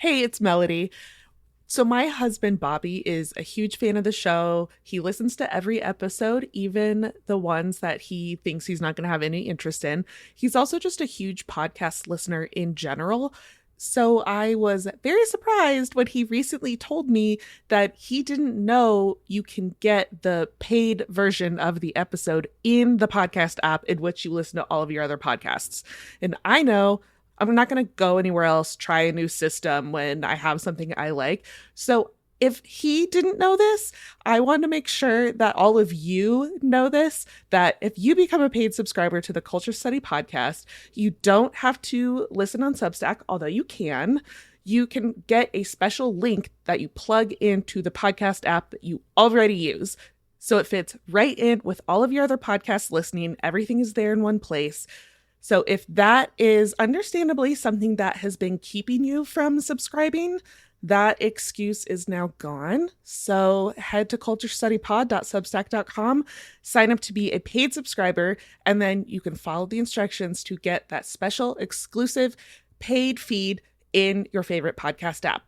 Hey, it's Melody. So, my husband, Bobby, is a huge fan of the show. He listens to every episode, even the ones that he thinks he's not going to have any interest in. He's also just a huge podcast listener in general. So, I was very surprised when he recently told me that he didn't know you can get the paid version of the episode in the podcast app in which you listen to all of your other podcasts. And I know I'm not going to go anywhere else, try a new system when I have something I like. So if he didn't know this, I want to make sure that all of you know this, that if you become a paid subscriber to the Culture Study podcast, you don't have to listen on Substack, although you can. You can get a special link that you plug into the podcast app that you already use. So it fits right in with all of your other podcast listening. Everything is there in one place. So if that is understandably something that has been keeping you from subscribing, that excuse is now gone. So head to culturestudypod.substack.com, sign up to be a paid subscriber, and then you can follow the instructions to get that special exclusive paid feed in your favorite podcast app.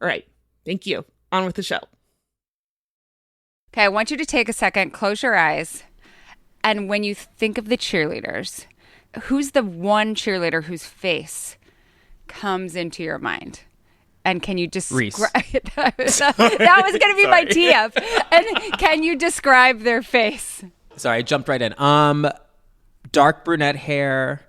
All right. Thank you. On with the show. Okay, I want you to take a second, close your eyes, and when you think of the cheerleaders, who's the one cheerleader whose face comes into your mind? And can you describe... that was going to be my tee-up. And can you describe their face? Sorry, I jumped right in. Dark brunette hair,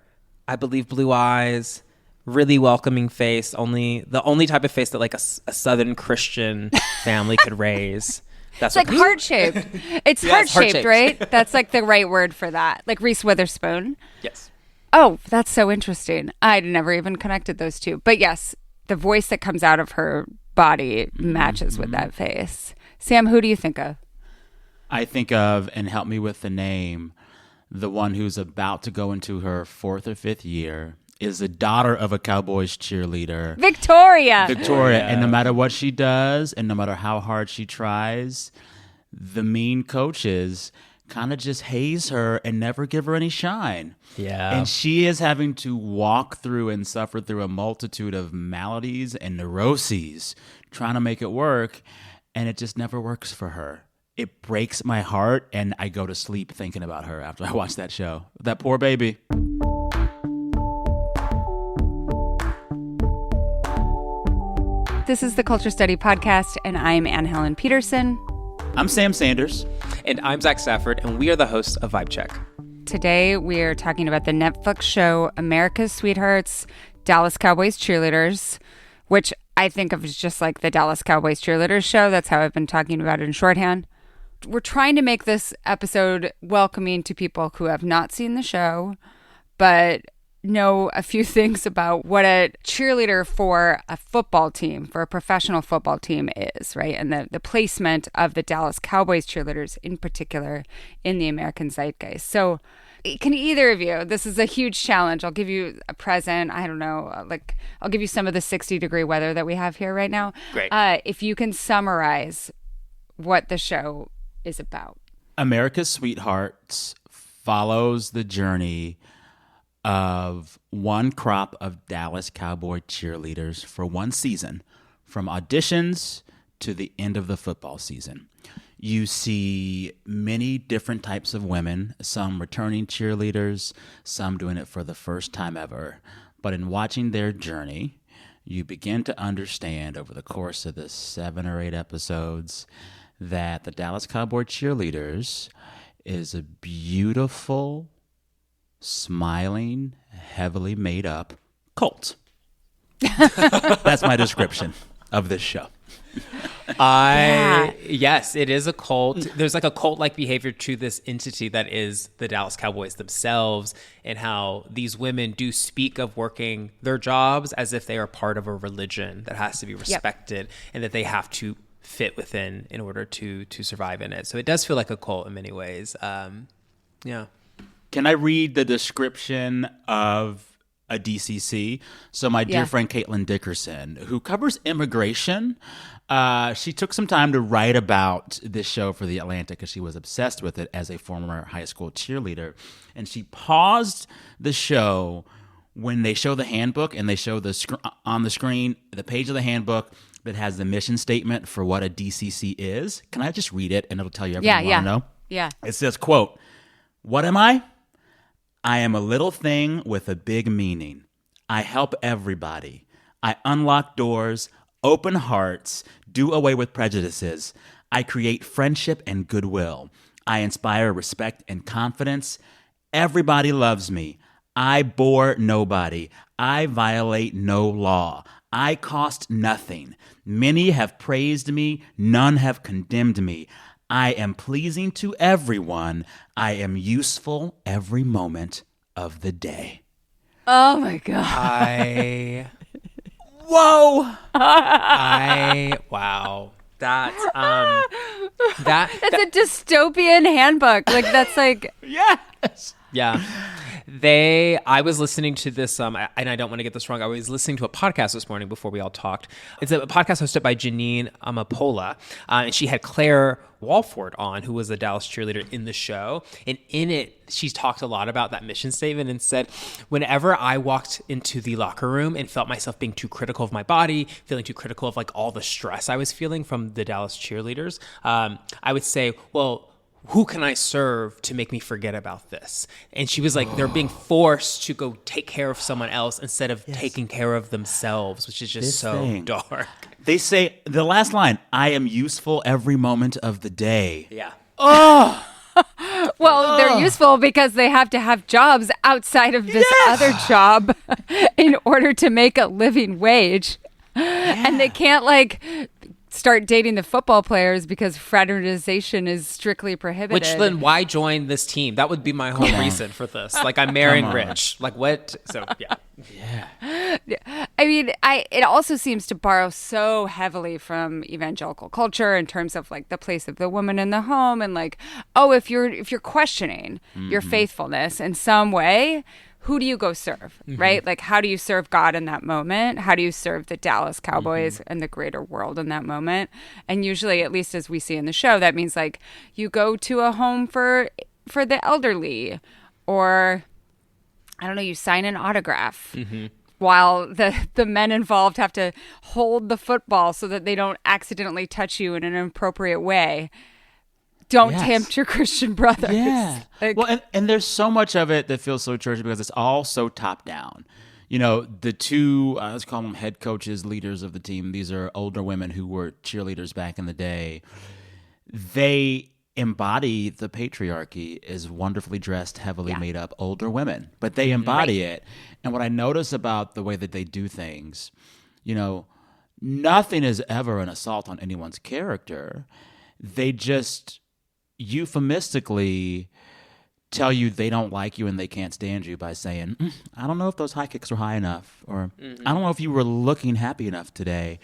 I believe blue eyes, really welcoming face. The only type of face that like a Southern Christian family could raise. That's like heart-shaped. It's yes, heart-shaped, right? That's like the right word for that. Like Reese Witherspoon. Yes. Oh, that's so interesting. I'd never even connected those two. But yes, the voice that comes out of her body matches with that face. Sam, who do you think of? I think of, and help me with the name, the one who's about to go into her 4th or 5th year, is the daughter of a Cowboys cheerleader. Victoria. Yeah. And no matter what she does, and no matter how hard she tries, the mean coaches kind of just haze her and never give her any shine. Yeah. And she is having to walk through and suffer through a multitude of maladies and neuroses trying to make it work, and it just never works for her. It breaks my heart, and I go to sleep thinking about her after I watch that show. That poor baby. This is the Culture Study Podcast, and I'm Anne Helen Peterson. I'm Sam Sanders. And I'm Zach Stafford, and we are the hosts of Vibe Check. Today, we are talking about the Netflix show America's Sweethearts, Dallas Cowboys Cheerleaders, which I think of as just like the Dallas Cowboys Cheerleaders show. That's how I've been talking about it in shorthand. We're trying to make this episode welcoming to people who have not seen the show, but know a few things about what a cheerleader for a football team, for a professional football team is, right? And the placement of the Dallas Cowboys cheerleaders in particular in the American zeitgeist. So can either of you, this is a huge challenge. I'll give you a present. I don't know, I'll give you some of the 60-degree weather that we have here right now. Great. If you can summarize what the show is about. America's Sweethearts follows the journey of one crop of Dallas Cowboy cheerleaders for one season, from auditions to the end of the football season. You see many different types of women, some returning cheerleaders, some doing it for the first time ever. But in watching their journey, you begin to understand over the course of the 7 or 8 episodes that the Dallas Cowboy cheerleaders is a beautiful, smiling, heavily made up cult. That's my description of this show. Yes, it is a cult. There's like a cult-like behavior to this entity that is the Dallas Cowboys themselves, and how these women do speak of working their jobs as if they are part of a religion that has to be respected, and that they have to fit within in order to survive in it. So it does feel like a cult in many ways. Yeah. Can I read the description of a DCC? So my dear friend Caitlin Dickerson, who covers immigration, she took some time to write about this show for The Atlantic because she was obsessed with it as a former high school cheerleader. And she paused the show when they show the handbook and they show on the screen the page of the handbook that has the mission statement for what a DCC is. Can I just read it and it'll tell you everything you want to know? Yeah. It says, quote, "What am I? I am a little thing with a big meaning. I help everybody. I unlock doors, open hearts, do away with prejudices. I create friendship and goodwill. I inspire respect and confidence. Everybody loves me. I bore nobody. I violate no law. I cost nothing. Many have praised me. None have condemned me. I am pleasing to everyone. I am useful every moment of the day." Oh my God. Whoa! Wow. That's a dystopian handbook. Like, that's like, Yes! yeah. I was listening to this, and I don't want to get this wrong. I was listening to a podcast this morning before we all talked. It's a podcast hosted by Janine Amapola, and she had Claire Walford on, who was a Dallas cheerleader in the show. And in it, she's talked a lot about that mission statement and said, whenever I walked into the locker room and felt myself being too critical of my body, feeling too critical of like all the stress I was feeling from the Dallas cheerleaders, I would say, well, who can I serve to make me forget about this? And she was like, they're being forced to go take care of someone else instead of taking care of themselves, which is just dark. They say, the last line, "I am useful every moment of the day." Yeah. well, they're useful because they have to have jobs outside of this other job in order to make a living wage. And they can't like start dating the football players because fraternization is strictly prohibited. Which then why join this team? That would be my whole reason for this. Like, I'm marrying rich. Like, what? So, yeah. I mean, it also seems to borrow so heavily from evangelical culture in terms of like the place of the woman in the home and like, oh, if you're questioning your faithfulness in some way, who do you go serve, right? Like, how do you serve God in that moment? How do you serve the Dallas Cowboys and the greater world in that moment? And usually, at least as we see in the show, that means like you go to a home for the elderly, or I don't know, you sign an autograph while the men involved have to hold the football so that they don't accidentally touch you in an inappropriate way. Don't tempt your Christian brothers. Yeah. Like, well, and there's so much of it that feels so churchy because it's all so top down. You know, the two, let's call them head coaches, leaders of the team. These are older women who were cheerleaders back in the day. They embody the patriarchy as wonderfully dressed, heavily made up older women. But they embody it. And what I notice about the way that they do things, you know, nothing is ever an assault on anyone's character. They just euphemistically tell you they don't like you and they can't stand you by saying, I don't know if those high kicks were high enough, or I don't know if you were looking happy enough today.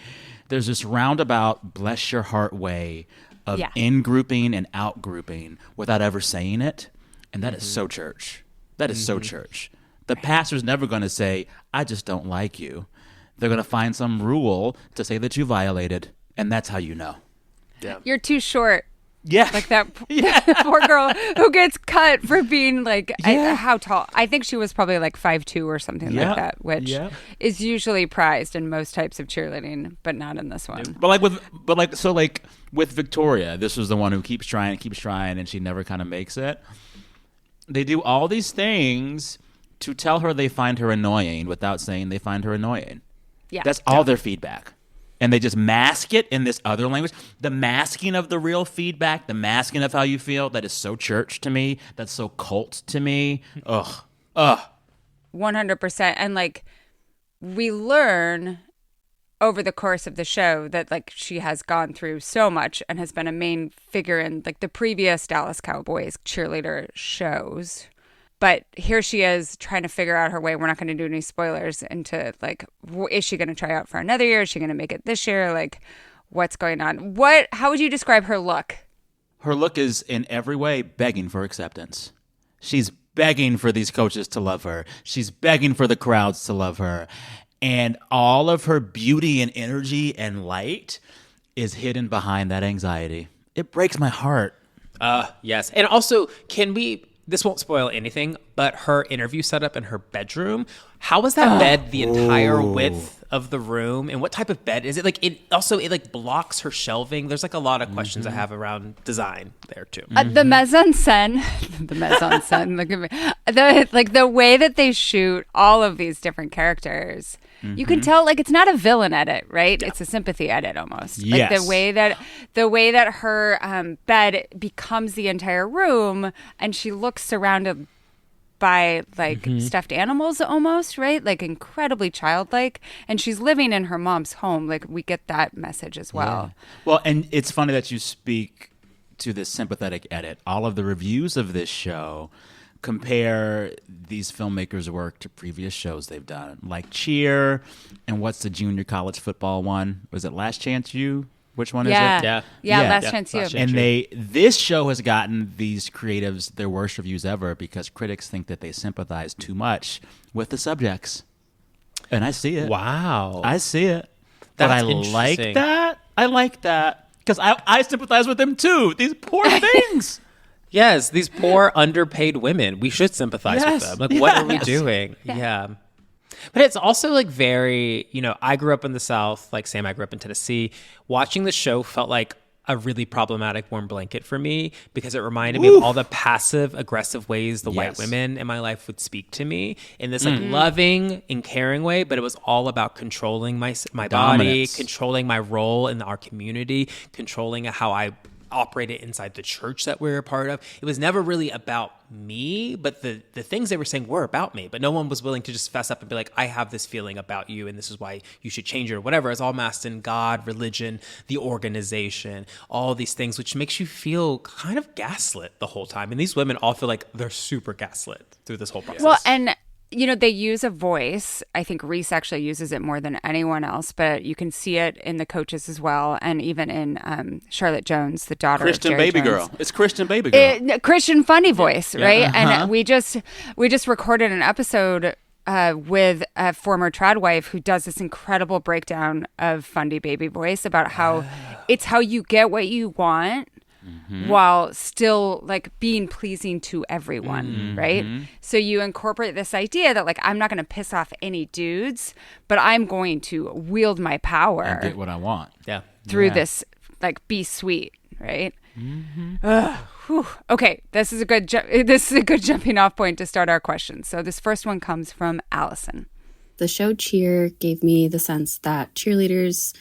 There's this roundabout, bless your heart way of in-grouping and out-grouping without ever saying it. And that is so church. That is so church. The pastor's never going to say, I just don't like you. They're going to find some rule to say that you violated, and that's how you know. Yeah. You're too short. Yeah. Like that poor girl who gets cut for being like, how tall? I think she was probably like 5'2" or something like that, which is usually prized in most types of cheerleading, but not in this one. But with Victoria, this was the one who keeps trying, and she never kind of makes it. They do all these things to tell her they find her annoying without saying they find her annoying. Yeah. That's all their feedback. And they just mask it in this other language. The masking of the real feedback, the masking of how you feel, that is so church to me. That's so cult to me. Ugh. 100%. And like, we learn over the course of the show that like she has gone through so much and has been a main figure in like the previous Dallas Cowboys cheerleader shows. But here she is trying to figure out her way. We're not going to do any spoilers into like, is she going to try out for another year? Is she going to make it this year? Like, what's going on? How would you describe her look? Her look is in every way begging for acceptance. She's begging for these coaches to love her. She's begging for the crowds to love her. And all of her beauty and energy and light is hidden behind that anxiety. It breaks my heart. Yes. And also, this won't spoil anything, but her interview setup in her bedroom, how was that bed the entire width of the room? And what type of bed is it? Like, it like blocks her shelving. There's like a lot of questions I have around design there too. The mise en scène, look at me. The way that they shoot all of these different characters, you can tell like it's not a villain edit, right? Yeah. It's a sympathy edit almost. Yes. Like the way that her bed becomes the entire room, and she looks surrounded by like stuffed animals almost, right? Like incredibly childlike. And she's living in her mom's home. Like we get that message as well. Yeah. Well, and it's funny that you speak to this sympathetic edit. All of the reviews of this show compare these filmmakers' work to previous shows they've done, like Cheer, and what's the junior college football one? Was it Last Chance U? Which one is it? Yeah, Last Chance U. And this show has gotten these creatives their worst reviews ever because critics think that they sympathize too much with the subjects. And I see it. Wow. I see it. That's but I like that. I like that. Because I sympathize with them too. These poor things. Yes, these poor underpaid women. We should sympathize with them. Like, what are we doing? Yeah. But it's also like very, I grew up in the South, like Sam, I grew up in Tennessee. Watching the show felt like a really problematic warm blanket for me because it reminded me of all the passive aggressive ways the white women in my life would speak to me in this like loving and caring way, but it was all about controlling my body, controlling my role in our community, controlling how I operated inside the church that we were a part of. It was never really about me, but the things they were saying were about me, but no one was willing to just fess up and be like, I have this feeling about you and this is why you should change it or whatever. It's all masked in God, religion, the organization, all these things, which makes you feel kind of gaslit the whole time. And these women all feel like they're super gaslit through this whole process. Well, and they use a voice. I think Reese actually uses it more than anyone else, but you can see it in the coaches as well, and even in Charlotte Jones, the daughter of Jerry Baby Jones. Girl. It's Christian Baby Girl. Christian funny voice, right? And we just recorded an episode with a former trad wife who does this incredible breakdown of Fundy Baby voice about how it's how you get what you want. While still like being pleasing to everyone, right? So you incorporate this idea that like I'm not going to piss off any dudes, but I'm going to wield my power and get what I want. Through this like be sweet, right? Okay, this is a good jumping off point to start our questions. So this first one comes from Allison. The show Cheer gave me the sense that cheerleaders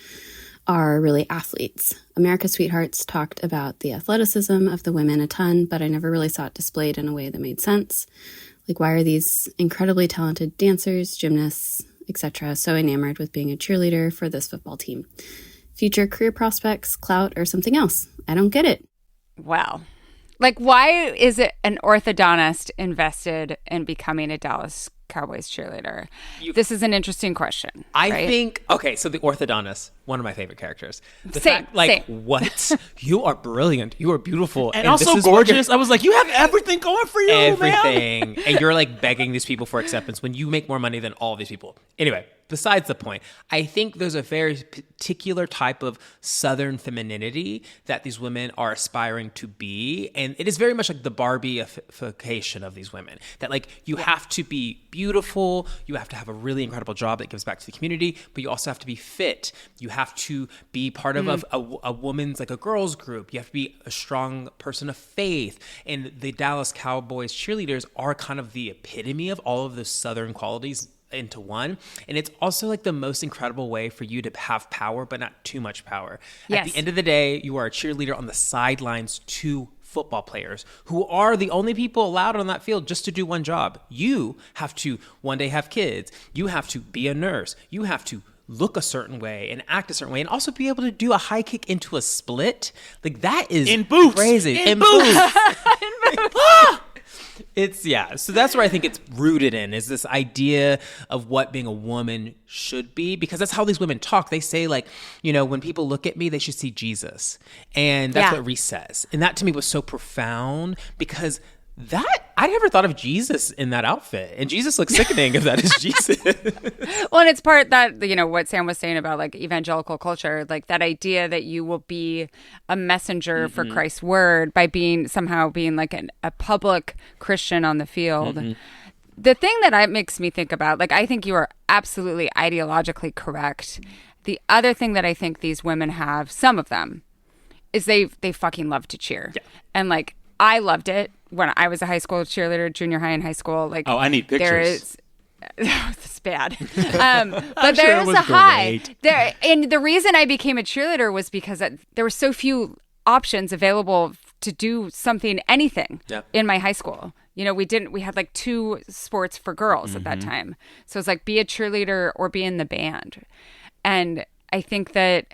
are really athletes. America's Sweethearts talked about the athleticism of the women a ton, but I never really saw it displayed in a way that made sense. Like, why are these incredibly talented dancers, gymnasts, etc. so enamored with being a cheerleader for this football team? Future career prospects, clout, or something else? I don't get it. Well, like, why is it an orthodontist invested in becoming a Dallas Cowboys cheerleader? This is an interesting question. I think, okay, so the orthodontist, one of my favorite characters. Same. What? You are brilliant. You are beautiful. And also gorgeous. I was like, you have everything going for you, everything. And you're like begging these people for acceptance when you make more money than all of these people. Anyway, besides the point, I think there's a very particular type of Southern femininity that these women are aspiring to be. And it is very much like the Barbie-ification of these women. That like you have to be beautiful, you have to have a really incredible job that gives back to the community, but you also have to be fit. You have to be part of a woman's, like a girls group. You have to be a strong person of faith. And the Dallas Cowboys cheerleaders are kind of the epitome of all of those Southern qualities into one. And it's also like the most incredible way for you to have power, but not too much power. Yes. At the end of the day, you are a cheerleader on the sidelines to football players who are the only people allowed on that field just to do one job. You have to one day have kids. You have to be a nurse. You have to look a certain way and act a certain way and also be able to do a high kick into a split. Like that is in boots. Crazy. In boots. So that's where I think it's rooted in, is this idea of what being a woman should be, because that's how these women talk. They say like, when people look at me, they should see Jesus. And that's what Reese says. And that to me was so profound because That I never thought of Jesus in that outfit, and Jesus looks sickening if that is Jesus. Well, and it's part that, you know, what Sam was saying about like evangelical culture, like that idea that you will be a messenger for Christ's word by being like a public Christian on the field. The thing that makes me think about, like, I think you are absolutely ideologically correct. The other thing that I think these women have, some of them, is they fucking love to cheer. Yeah. And like, I loved it when I was a high school cheerleader, junior high and high school. Like, I need pictures. There is, it's bad. But there is a high there. And the reason I became a cheerleader was because there were so few options available to do anything in my high school. You know, we had like 2 sports for girls at that time. So it's like, be a cheerleader or be in the band. And I think that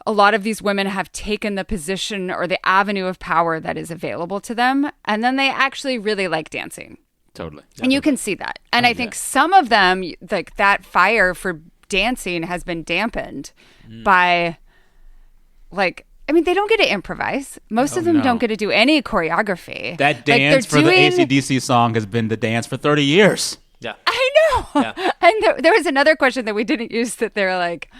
a lot of these women have taken the position or the avenue of power that is available to them. And then they actually really like dancing. Totally. And you can see that. And I think some of them, like that fire for dancing has been dampened by, like, I mean, they don't get to improvise. Most of them don't get to do any choreography. That dance for the AC/DC song has been the dance for 30 years. Yeah. I know. Yeah. And there was another question that we didn't use that they're like,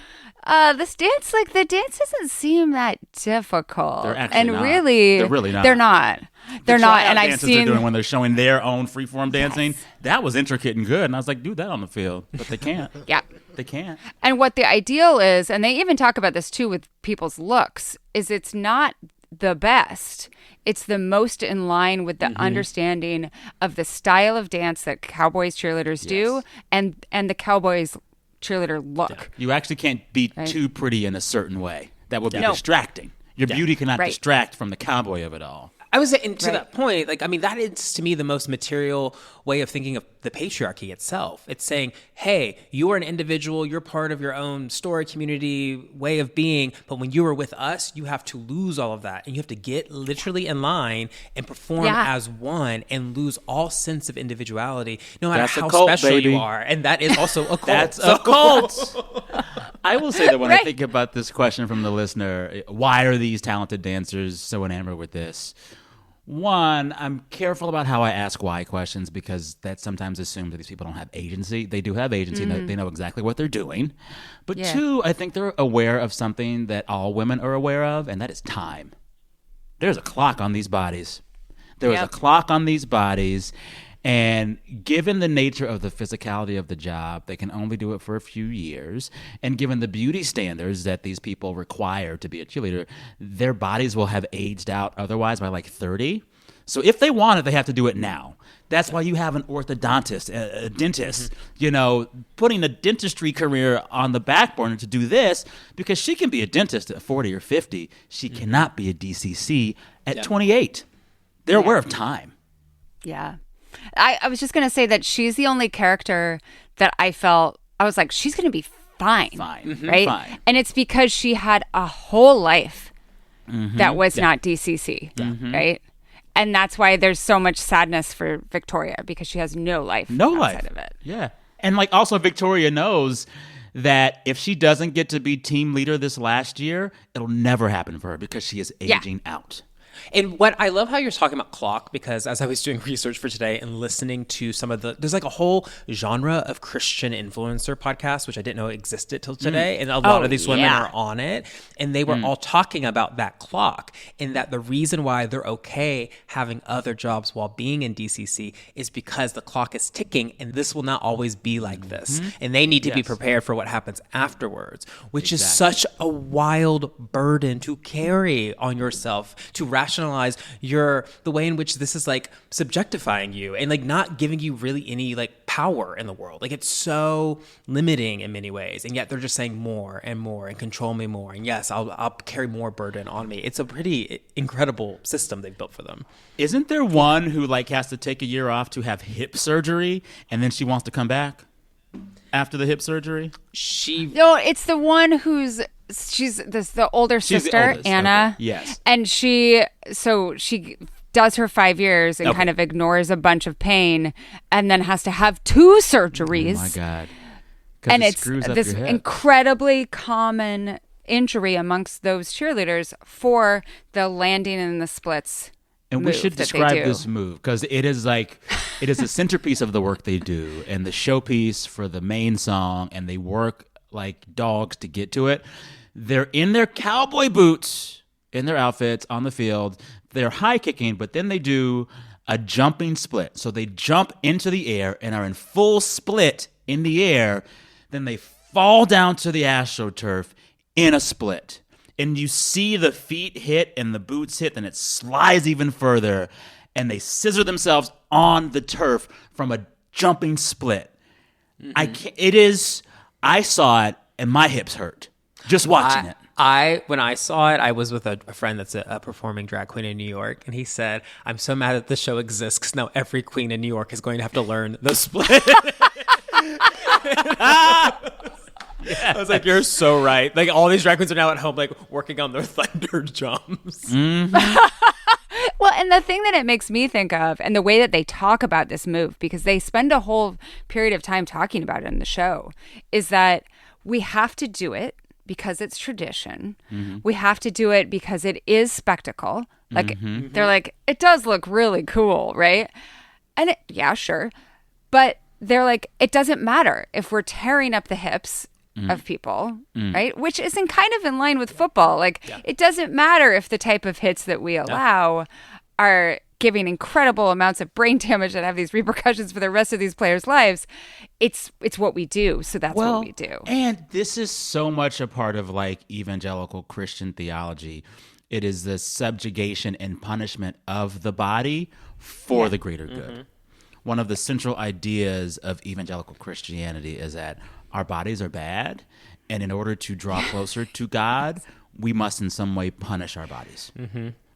the dance doesn't seem that difficult. They're actually and not. Really, they're really not. They're not. They're not. And I've seen they're doing when they're showing their own freeform dancing. That was intricate and good. And I was like, do that on the field, but they can't. Yeah, they can't. And what the ideal is, and they even talk about this too with people's looks, is it's not the best. It's the most in line with the understanding of the style of dance that Cowboys cheerleaders do, and the Cowboys cheerleader look. Yeah. You actually can't be too pretty in a certain way. That would be distracting. Your beauty cannot distract from the cowboy of it all. I was saying to that point, like, I mean, that is to me the most material way of thinking of the patriarchy itself. It's saying, hey, you are an individual, you're part of your own story, community, way of being, but when you are with us, you have to lose all of that, and you have to get literally in line and perform as one and lose all sense of individuality, no matter how special you are. And that is also a cult. That's a cult. I will say that when I think about this question from the listener, why are these talented dancers so enamored with this? One, I'm careful about how I ask why questions because that sometimes assumes that these people don't have agency. They do have agency. They know exactly what they're doing. But two, I think they're aware of something that all women are aware of, and that is time. There's a clock on these bodies. There is a clock on these bodies. And given the nature of the physicality of the job, they can only do it for a few years. And given the beauty standards that these people require to be a cheerleader, their bodies will have aged out otherwise by like 30. So if they want it, they have to do it now. That's why you have an orthodontist, a dentist, you know, putting a dentistry career on the back burner to do this because she can be a dentist at 40 or 50. She cannot be a DCC at 28. They're aware of time. Yeah. I was just going to say that she's the only character that I was like, she's going to be fine. Right? Fine. And it's because she had a whole life that was not DCC, right? And that's why there's so much sadness for Victoria because she has no life outside of it. Yeah. And like also Victoria knows that if she doesn't get to be team leader this last year, it'll never happen for her because she is aging out. And what I love how you're talking about clock, because as I was doing research for today and listening to some of there's like a whole genre of Christian influencer podcasts, which I didn't know existed till today. And a lot of these women are on it. And they were all talking about that clock and that the reason why they're okay having other jobs while being in DCC is because the clock is ticking and this will not always be like this. And they need to be prepared for what happens afterwards, which is such a wild burden to carry on yourself, to rationalize the way in which this is like subjectifying you and like not giving you really any like power in the world. Like it's so limiting in many ways, and yet they're just saying more and more and control me more, and yes, I'll carry more burden on me. It's a pretty incredible system they've built for them. Isn't there one who like has to take a year off to have hip surgery and then she wants to come back after the hip surgery? No, it's the one she's the older sister, Anna. Okay. Yes. And she does her 5 years and kind of ignores a bunch of pain and then has to have 2 surgeries. Oh my God. And it's this incredibly common injury amongst those cheerleaders for the landing and the splits And we should describe this move because it is the centerpiece of the work they do and the showpiece for the main song, and they work like dogs to get to it. They're in their cowboy boots, in their outfits on the field. They're high kicking, but then they do a jumping split. So they jump into the air and are in full split in the air. Then they fall down to the AstroTurf in a split. And you see the feet hit and the boots hit, and it slides even further. And they scissor themselves on the turf from a jumping split. I saw it, and my hips hurt just watching it. When I saw it, I was with a friend that's a performing drag queen in New York, and he said, I'm so mad that the show exists because now every queen in New York is going to have to learn the split. I was like, you're so right. Like, all these drag queens are now at home, like, working on their thunder jumps. Well, and the thing that it makes me think of, and the way that they talk about this move, because they spend a whole period of time talking about it in the show, is that we have to do it because it's tradition. Mm-hmm. We have to do it because it is spectacle. Like, they're like, it does look really cool, right? And yeah, sure. But they're like, it doesn't matter if we're tearing up the hips of people, right? Which is kind of in line with football. Like, it doesn't matter if the type of hits that we allow are giving incredible amounts of brain damage that have these repercussions for the rest of these players' lives. It's what we do, so that's what we do. And this is so much a part of like evangelical Christian theology. It is the subjugation and punishment of the body for the greater good. One of the central ideas of evangelical Christianity is that our bodies are bad, and in order to draw closer to God, we must in some way punish our bodies.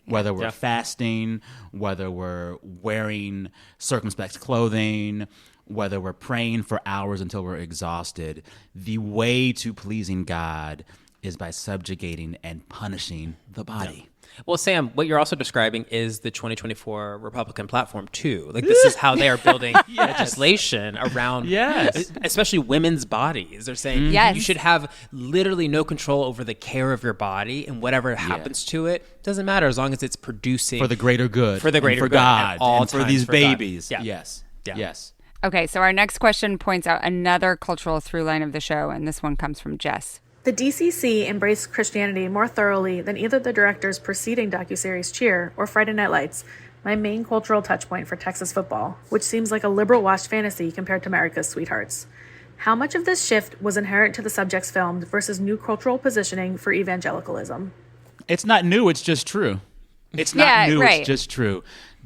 Whether we're fasting, whether we're wearing circumspect clothing, whether we're praying for hours until we're exhausted, the way to pleasing God is by subjugating and punishing the body. Well, Sam, what you're also describing is the 2024 Republican platform, too. Like, this is how they are building legislation around, especially women's bodies. They're saying you should have literally no control over the care of your body, and whatever happens to it doesn't matter as long as it's producing. For the greater good. For the greater good. good. God. And for these for babies. God. Yes. Okay, so our next question points out another cultural through line of the show, and this one comes from Jess. The DCC embraced Christianity more thoroughly than either the director's preceding docuseries Cheer or Friday Night Lights, my main cultural touchpoint for Texas football, which seems like a liberal-washed fantasy compared to America's Sweethearts. How much of this shift was inherent to the subjects filmed versus new cultural positioning for evangelicalism? It's not new, it's just true. It's not new, it's just true.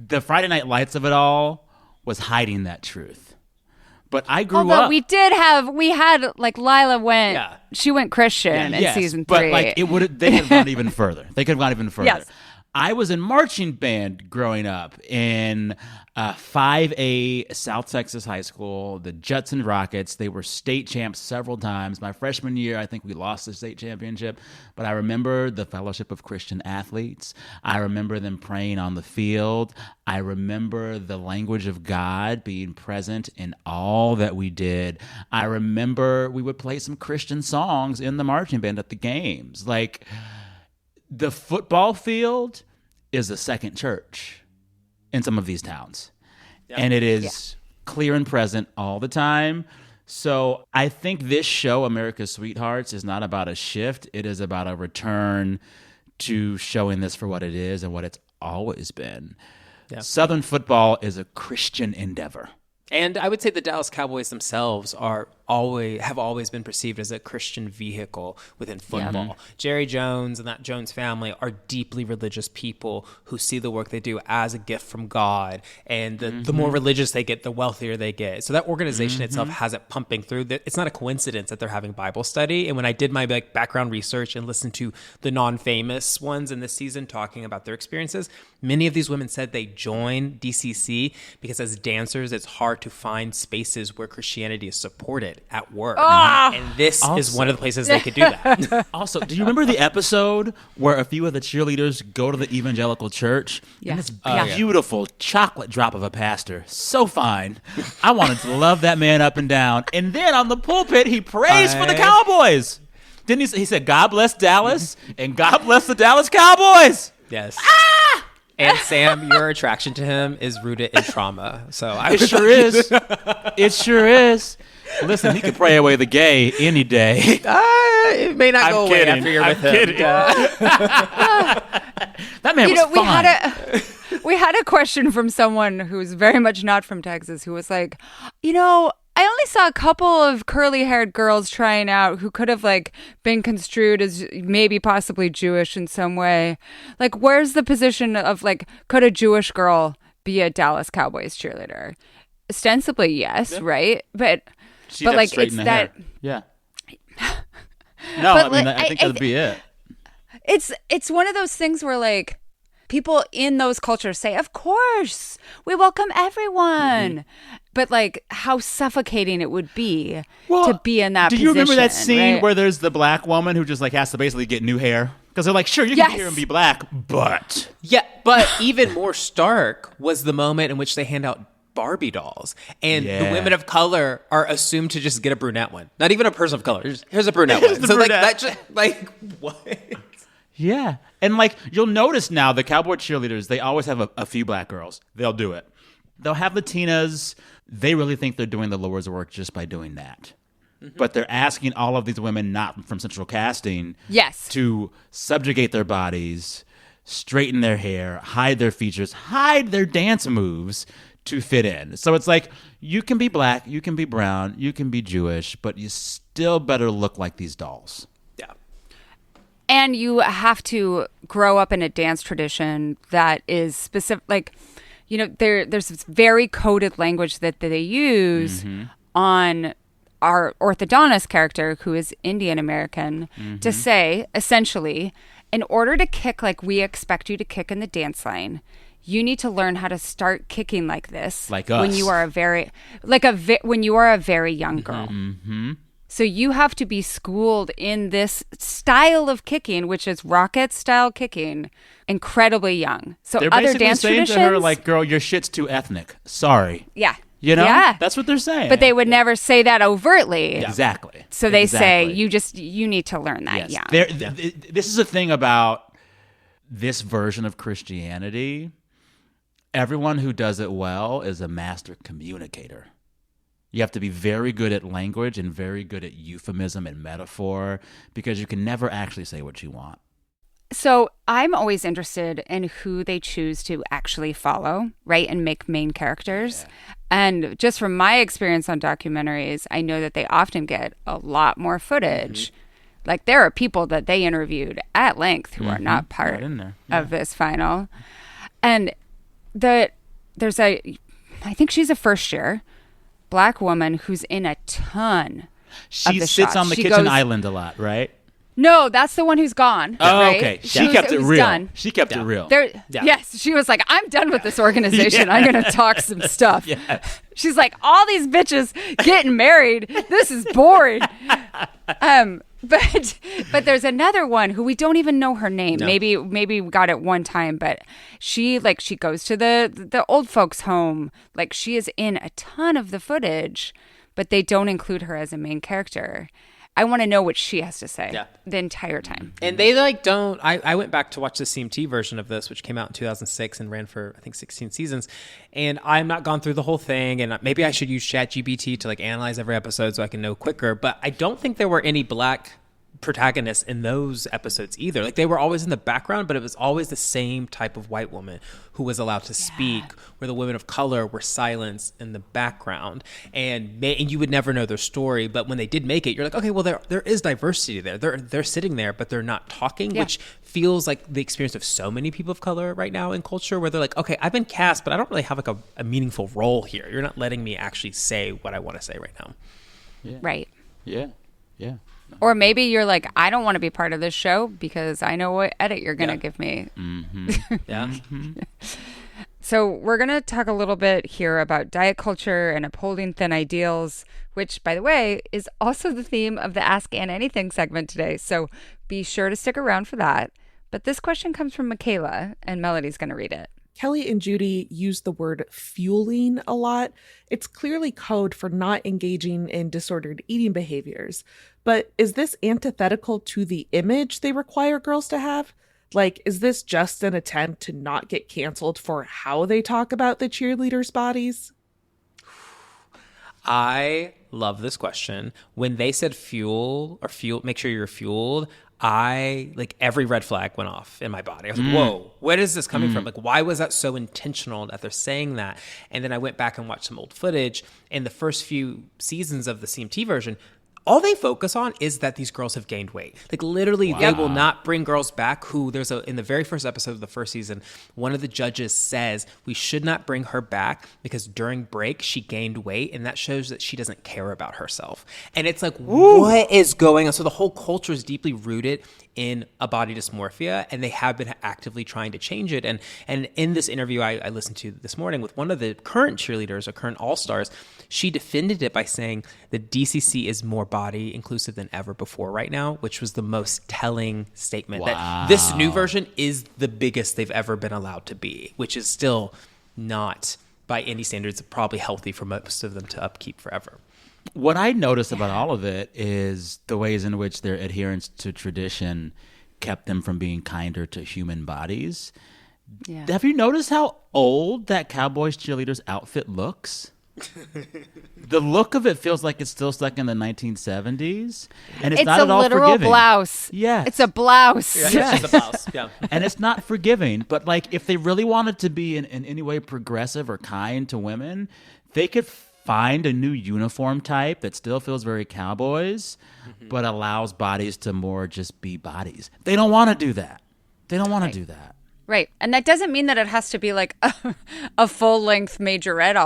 The Friday Night Lights of it all was hiding that truth. But I grew up. We had like Lila she went Christian in season 3. But like they could have gone even further. Yes. I was in marching band growing up in 5A South Texas High School, the Judson Rockets. They were state champs several times. My freshman year, I think we lost the state championship, but I remember the Fellowship of Christian Athletes. I remember them praying on the field. I remember the language of God being present in all that we did. I remember we would play some Christian songs in the marching band at the games. Like, the football field is a second church in some of these towns. And it is clear and present all the time. So I think this show, America's Sweethearts, is not about a shift. It is about a return to showing this for what it is and what it's always been. Yeah. Southern football is a Christian endeavor. And I would say the Dallas Cowboys themselves have always been perceived as a Christian vehicle within football. Yeah. Jerry Jones and that Jones family are deeply religious people who see the work they do as a gift from God. And the more religious they get, the wealthier they get. So that organization itself has it pumping through. It's not a coincidence that they're having Bible study. And when I did my background research and listened to the non-famous ones in this season talking about their experiences, many of these women said they joined DCC because as dancers, it's hard to find spaces where Christianity is supported at work. And this is one of the places they could do that. Also, do you remember the episode where a few of the cheerleaders go to the evangelical church? And this beautiful chocolate drop of a pastor. So fine. I wanted to love that man up and down. And then on the pulpit, he prays for the Cowboys. Didn't he? He said, God bless Dallas and God bless the Dallas Cowboys. Yes. And Sam, your attraction to him is rooted in trauma. So It sure is. It sure is. Listen, he could pray away the gay any day. It may not go away after you're with him. That man was fine. We had a question from someone who's very much not from Texas who was like, I only saw a couple of curly-haired girls trying out who could have been construed as maybe possibly Jewish in some way. Where's the position of could a Jewish girl be a Dallas Cowboys cheerleader? Ostensibly, yes, right? But it's that. Hair. Yeah. No, I think that'd be it. It's one of those things where people in those cultures say, of course, we welcome everyone. But how suffocating it would be to be in that position. Do you remember that scene right? where there's the black woman who just has to basically get new hair? Because they're sure, you can be here and be black, but... Yeah, but even more stark was the moment in which they hand out Barbie dolls. And the women of color are assumed to just get a brunette one. Not even a person of color. Here's a brunette one. So that just, what? Yeah. And you'll notice now the Cowboy cheerleaders, they always have a few black girls. They'll do it. They'll have Latinas. They really think they're doing the Lord's work just by doing that. Mm-hmm. But they're asking all of these women not from central casting to subjugate their bodies, straighten their hair, hide their features, hide their dance moves to fit in. So it's you can be black, you can be brown, you can be Jewish, but you still better look like these dolls. Yeah. And you have to grow up in a dance tradition that is specific. There's this very coded language that they use on our orthodontist character, who is Indian American, to say, essentially, in order to kick like we expect you to kick in the dance line, you need to learn how to start kicking like this. Like us. When you are when you are a very young girl. Mm-hmm. So you have to be schooled in this style of kicking, which is rocket style kicking, incredibly young. So they're other basically dance saying traditions, to her, girl, your shit's too ethnic. Sorry. Yeah. Yeah. That's what they're saying. But they would never say that overtly. Yeah. Exactly. So they say, you need to learn that young. This is a thing about this version of Christianity. Everyone who does it well is a master communicator. You have to be very good at language and very good at euphemism and metaphor because you can never actually say what you want. So I'm always interested in who they choose to actually follow, right, and make main characters. Yeah. And just from my experience on documentaries, I know that they often get a lot more footage. Mm-hmm. Like there are people that they interviewed at length who are not part of this final. And there's I think she's a first year Black woman who's in a ton she of the sits shots. on the kitchen island a lot, right? No, that's the one who's gone. Oh, right? okay. She kept it real. Done. She kept it real. Yes, she was like, I'm done with this organization. I'm going to talk some stuff. Yes. She's like, all these bitches getting married. This is boring. But there's another one who we don't even know her name. No. Maybe we got it one time, but she goes to the old folks home. Like she is in a ton of the footage, but they don't include her as a main character. I want to know what she has to say the entire time. And they don't. I went back to watch the CMT version of this, which came out in 2006 and ran for I think 16 seasons. And I'm not gone through the whole thing. And maybe I should use ChatGPT to analyze every episode so I can know quicker. But I don't think there were any Black protagonists in those episodes either. They were always in the background, but it was always the same type of white woman who was allowed to speak, where the women of color were silenced in the background, and you would never know their story. But when they did make it, you're like, okay, well there is diversity there. They're sitting there, but they're not talking, which feels like the experience of so many people of color right now in culture, where they're like, okay, I've been cast, but I don't really have a meaningful role here. You're not letting me actually say what I want to say right now. Yeah. Right. Yeah. Yeah. Or maybe you're like, I don't want to be part of this show because I know what edit you're going to give me. Mm-hmm. Yeah. So we're going to talk a little bit here about diet culture and upholding thin ideals, which, by the way, is also the theme of the Ask Ann Anything segment today. So be sure to stick around for that. But this question comes from Michaela, and Melody's going to read it. Kelly and Judy use the word fueling a lot. It's clearly code for not engaging in disordered eating behaviors. But is this antithetical to the image they require girls to have? Like, is this just an attempt to not get canceled for how they talk about the cheerleaders' bodies? I love this question. When they said fuel, make sure you're fueled, every red flag went off in my body. I was like, whoa, where is this coming from? Like, why was that so intentional that they're saying that? And then I went back and watched some old footage. In the first few seasons of the CMT version, all they focus on is that these girls have gained weight. Like, literally, they will not bring girls back who in the very first episode of the first season, one of the judges says we should not bring her back because during break she gained weight, and that shows that she doesn't care about herself. And it's like, what is going on? So the whole culture is deeply rooted in a body dysmorphia, and they have been actively trying to change it. And in this interview I listened to this morning with one of the current cheerleaders or current all-stars, she defended it by saying the DCC is more body inclusive than ever before right now, which was the most telling statement. That this new version is the biggest they've ever been allowed to be, which is still not, by any standards, probably healthy for most of them to upkeep forever. What I noticed about all of it is the ways in which their adherence to tradition kept them from being kinder to human bodies. Yeah. Have you noticed how old that Cowboys Cheerleaders outfit looks? The look of it feels like it's still stuck in the 1970s, and it's not at all forgiving. It's a literal blouse. Yeah, it's a blouse. Yeah, it's just a blouse. Yeah, and it's not forgiving. But like, if they really wanted to be in any way progressive or kind to women, they could find a new uniform type that still feels very Cowboys, but allows bodies to more just be bodies. They don't want to do that. They don't want to do that. Right. And that doesn't mean that it has to be like a full-length majorette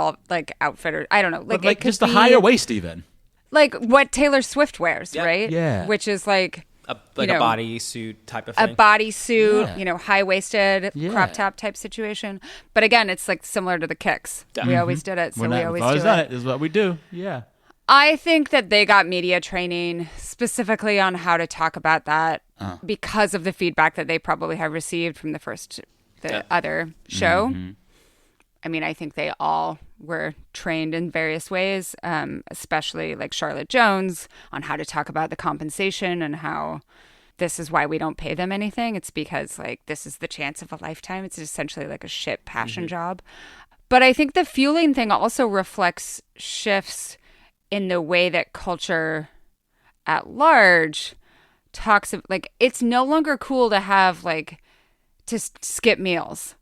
outfit, or I don't know. Like it could just a higher waist even. Like what Taylor Swift wears, right? Yeah. Which is like a bodysuit type of thing. A bodysuit, high-waisted, crop top type situation. But again, it's like similar to the Kicks. We always did it, so we always do done it. This is what we do. Yeah. I think that they got media training specifically on how to talk about that because of the feedback that they probably have received from the other show. Mm-hmm. I mean, I think they all were trained in various ways, especially like Charlotte Jones, on how to talk about the compensation and how this is why we don't pay them anything. It's because like this is the chance of a lifetime. It's essentially like a shit passion job. But I think the fueling thing also reflects shifts in the way that culture at large talks of, like, it's no longer cool to have to skip meals.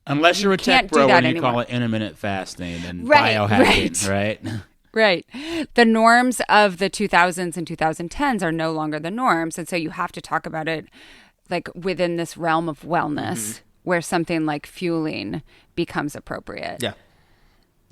Unless you're a tech bro and you call it intermittent fasting and biohacking, right? Right. The norms of the 2000s and 2010s are no longer the norms. And so you have to talk about it within this realm of wellness where something like fueling becomes appropriate. Yeah.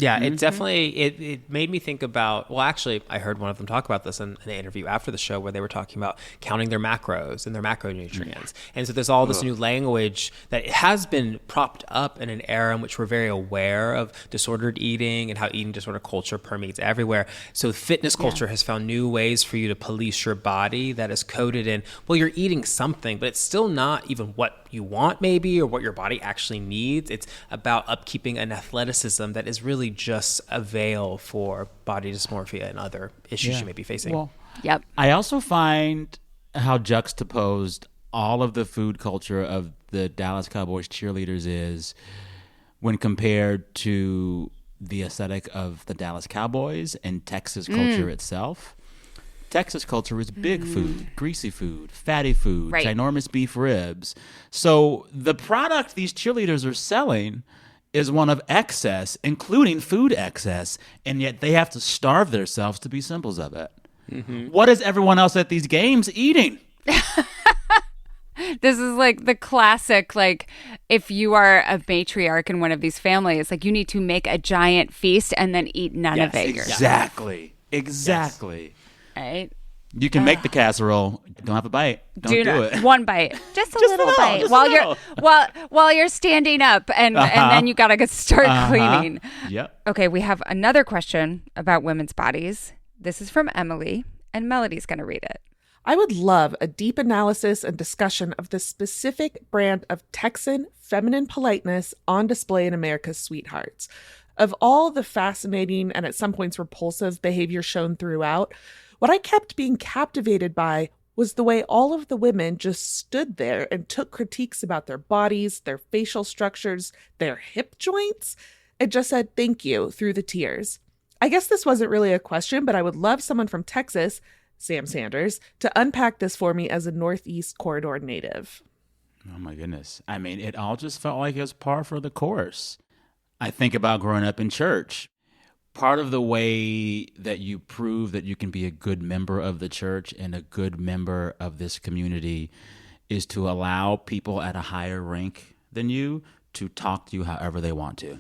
Yeah, it definitely, it made me think about, well, actually, I heard one of them talk about this in an interview after the show where they were talking about counting their macros and their macronutrients. And so there's all this new language that has been propped up in an era in which we're very aware of disordered eating and how eating disorder culture permeates everywhere. So fitness culture has found new ways for you to police your body that is coded in, well, you're eating something, but it's still not even what you want maybe or what your body actually needs. It's about upkeeping an athleticism that is really just a veil for body dysmorphia and other issues you may be facing. Well, I also find how juxtaposed all of the food culture of the Dallas Cowboys Cheerleaders is when compared to the aesthetic of the Dallas Cowboys and Texas culture itself. Texas culture is big food, greasy food, fatty food, ginormous beef ribs. So the product these cheerleaders are selling is one of excess, including food excess, and yet they have to starve themselves to be symbols of it. What is everyone else at these games eating? This is like the classic, if you are a matriarch in one of these families, you need to make a giant feast and then eat none of it. Exactly. Yes. Right? You can make the casserole. Don't have a bite. Don't do it. One bite, just a little bite, while you're standing up, and then you gotta start cleaning. Yep. Okay, we have another question about women's bodies. This is from Emily, and Melody's gonna read it. I would love a deep analysis and discussion of the specific brand of Texan feminine politeness on display in America's Sweethearts. Of all the fascinating and at some points repulsive behavior shown throughout, what I kept being captivated by was the way all of the women just stood there and took critiques about their bodies, their facial structures, their hip joints, and just said thank you through the tears. I guess this wasn't really a question, but I would love someone from Texas, Sam Sanders, to unpack this for me as a Northeast Corridor native. Oh, my goodness. I mean, it all just felt like it was par for the course. I think about growing up in church. Part of the way that you prove that you can be a good member of the church and a good member of this community is to allow people at a higher rank than you to talk to you however they want to.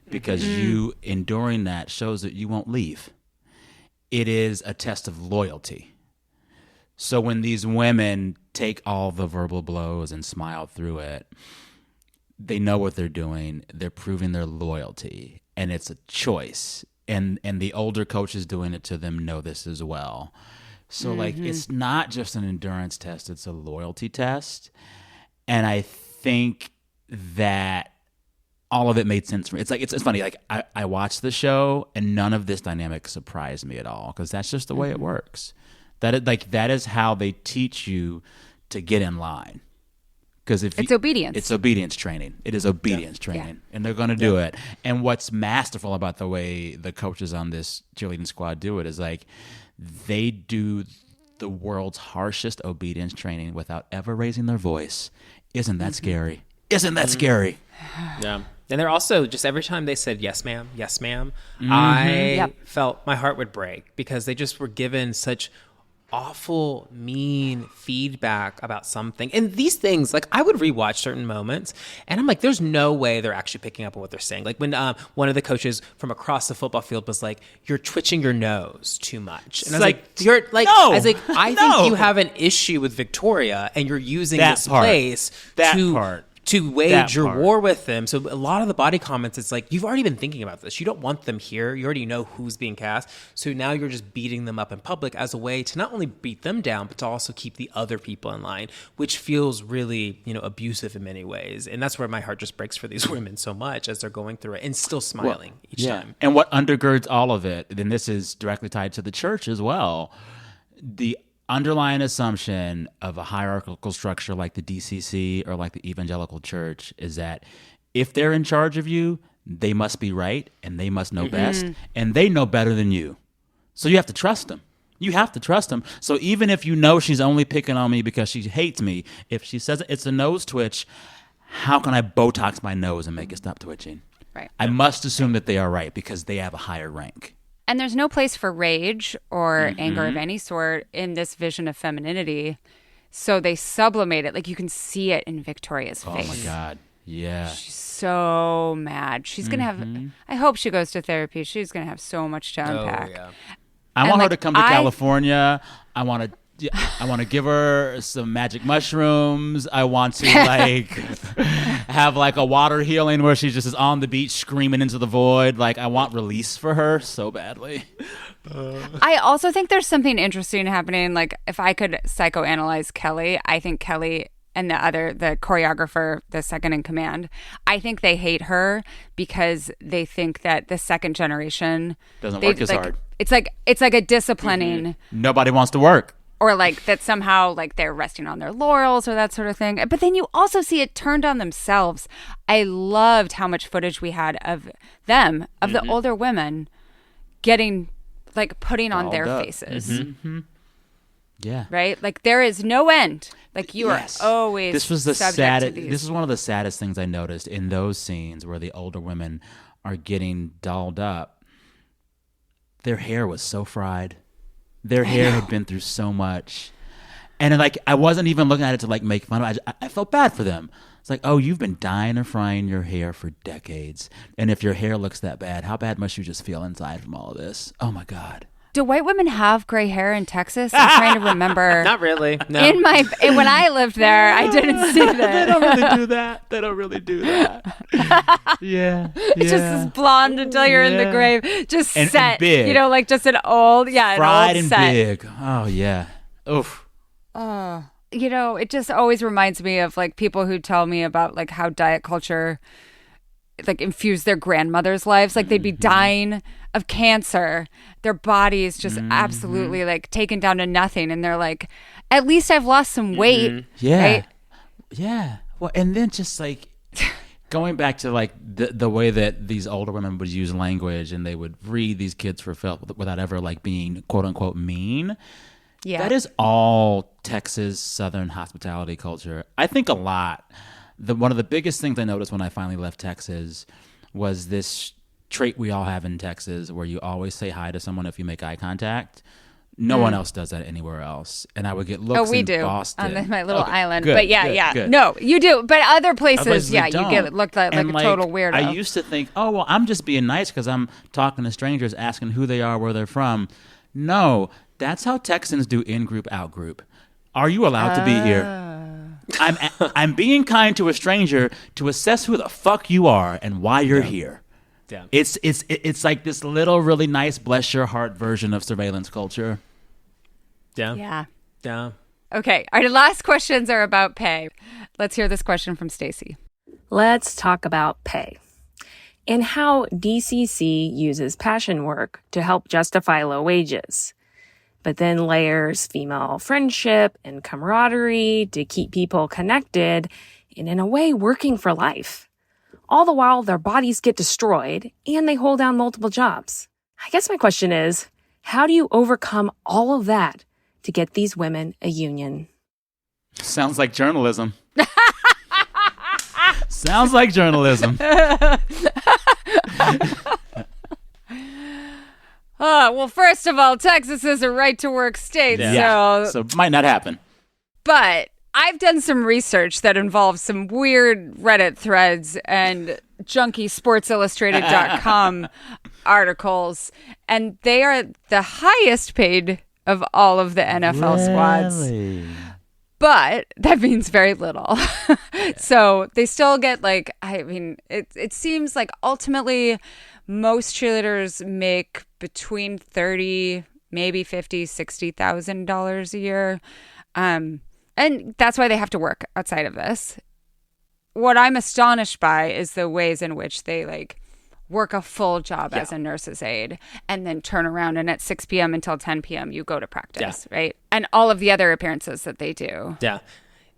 Because you enduring that shows that you won't leave. It is a test of loyalty. So when these women take all the verbal blows and smile through it, they know what they're doing. They're proving their loyalty, and it's a choice. And the older coaches doing it to them know this as well. So like, it's not just an endurance test; it's a loyalty test. And I think that all of it made sense for me. It's like it's funny. Like I watched the show, and none of this dynamic surprised me at all because that's just the way it works. That is how they teach you to get in line. Because it's obedience. It's obedience training. It is obedience training, and they're going to do it. And what's masterful about the way the coaches on this cheerleading squad do it is like they do the world's harshest obedience training without ever raising their voice. Isn't that scary? Isn't that scary? Yeah. And they're also just every time they said yes ma'am, I felt my heart would break because they just were given such awful, mean feedback about something. And these things, like I would rewatch certain moments and I'm like, there's no way they're actually picking up on what they're saying. Like when one of the coaches from across the football field was like, you're twitching your nose too much. And I was like, you're like, no, I was like, I think you have an issue with Victoria and you're using this place to wage your war with them. So a lot of the body comments, it's like, you've already been thinking about this. You don't want them here. You already know who's being cast. So now you're just beating them up in public as a way to not only beat them down, but to also keep the other people in line, which feels really, abusive in many ways. And that's where my heart just breaks for these women so much as they're going through it and still smiling each time. And what undergirds all of it, and this is directly tied to the church as well, the underlying assumption of a hierarchical structure like the DCC or like the evangelical church is that if they're in charge of you, they must be right and they must know best, and they know better than you. So you have to trust them. You have to trust them. So even if you know she's only picking on me because she hates me, if she says it's a nose twitch, how can I Botox my nose and make it stop twitching? Right. I must assume that they are right because they have a higher rank. And there's no place for rage or anger of any sort in this vision of femininity. So they sublimate it. Like you can see it in Victoria's face. Oh, my God. Yeah. She's so mad. She's going to have, I hope she goes to therapy. She's going to have so much to unpack. Oh, yeah. I want her to come to California. I want to give her some magic mushrooms. I want to have like a water healing where she just is on the beach screaming into the void. Like I want release for her so badly. I also think there's something interesting happening. Like if I could psychoanalyze Kelly, I think Kelly and the choreographer, the second in command, I think they hate her because they think that the second generation doesn't work as hard. It's like a disciplining. Nobody wants to work. Or like that somehow like they're resting on their laurels or that sort of thing. But then you also see it turned on themselves. I loved how much footage we had of them, of the older women getting like putting on their faces. Yeah. Right? Like there is no end. Like you are always This was the saddest. This is one of the saddest things I noticed in those scenes where the older women are getting dolled up. Their hair was so fried. Their hair had been through so much. And like I wasn't even looking at it to like make fun of it. I felt bad for them. It's like, oh, you've been dyeing or frying your hair for decades. And if your hair looks that bad, how bad must you just feel inside from all of this? Oh, my God. Do white women have gray hair in Texas? I'm trying to remember. Not really. No. When I lived there, I didn't see that. They don't really do that. They don't really do that. Yeah. It's just this blonde until you're in the grave. Just set. And big. Like just an old, fried an old and set. big. Oh, yeah. Oof. It just always reminds me of like people who tell me about like how diet culture like infused their grandmothers' lives. Like they'd be dying of cancer, their body is just absolutely like taken down to nothing. And they're like, at least I've lost some weight. Yeah. Right? Yeah. Well, and then just like going back to like the way that these older women would use language and they would read these kids for Philip without ever like being quote unquote mean. Yeah. That is all Texas Southern hospitality culture. I think a lot. One of the biggest things I noticed when I finally left Texas was this trait we all have in Texas where you always say hi to someone if you make eye contact. No one else does that anywhere else. And I would get looks we in do Boston. on my little island. Good, but yeah, good, yeah. good. No, you do. But other places, Otherwise, yeah, they you don't. get looked like And, a total weirdo. I used to think, oh, well, I'm just being nice because I'm talking to strangers, asking who they are, where they're from. No, that's how Texans do in-group, out-group. Are you allowed to be here? I'm being kind to a stranger to assess who the fuck you are and why you're here. Yeah. It's like this little really nice bless your heart version of surveillance culture. Yeah. Yeah. Yeah. Okay, our last questions are about pay. Let's hear this question from Stacy. Let's talk about pay and how DCC uses passion work to help justify low wages, but then layers female friendship and camaraderie to keep people connected and in a way working for life. All the while their bodies get destroyed and they hold down multiple jobs. I guess my question is, how do you overcome all of that to get these women a union? Sounds like journalism. Sounds like journalism. Well, first of all, Texas is a right-to-work state, So it might not happen. But I've done some research that involves some weird Reddit threads and junky SportsIllustrated.com articles, and they are the highest paid of all of the NFL squads. But that means very little. So they still get like, I mean, it seems like ultimately most cheerleaders make between $30,000, maybe $50,000, $60,000 a year. And that's why they have to work outside of this. What I'm astonished by is the ways in which they like work a full job as a nurse's aide and then turn around and at 6 p.m. until 10 p.m. you go to practice, right? And all of the other appearances that they do. Yeah.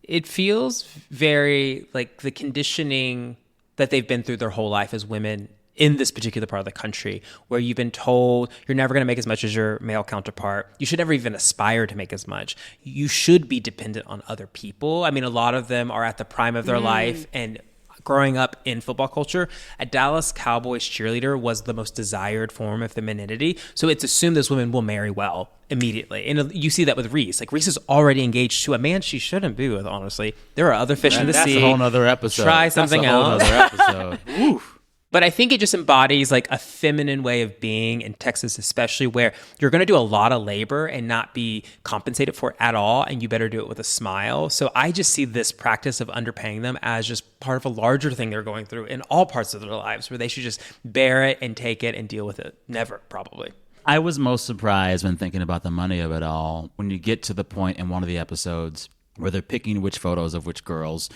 It feels very like the conditioning that they've been through their whole life as women in this particular part of the country, where you've been told you're never going to make as much as your male counterpart. You should never even aspire to make as much. You should be dependent on other people. I mean, a lot of them are at the prime of their life, and growing up in football culture, a Dallas Cowboys cheerleader was the most desired form of femininity. So it's assumed those women will marry well immediately. And you see that with Reese. Like, Reese is already engaged to a man she shouldn't be with, honestly. There are other fish in the sea. That's a whole nother episode. Try something else. That's a whole nother episode. Oof. But I think it just embodies like a feminine way of being in Texas, especially where you're going to do a lot of labor and not be compensated for it at all. And you better do it with a smile. So I just see this practice of underpaying them as just part of a larger thing they're going through in all parts of their lives, where they should just bear it and take it and deal with it. Never, probably. I was most surprised when thinking about the money of it all, when you get to the point in one of the episodes where they're picking which photos of which girls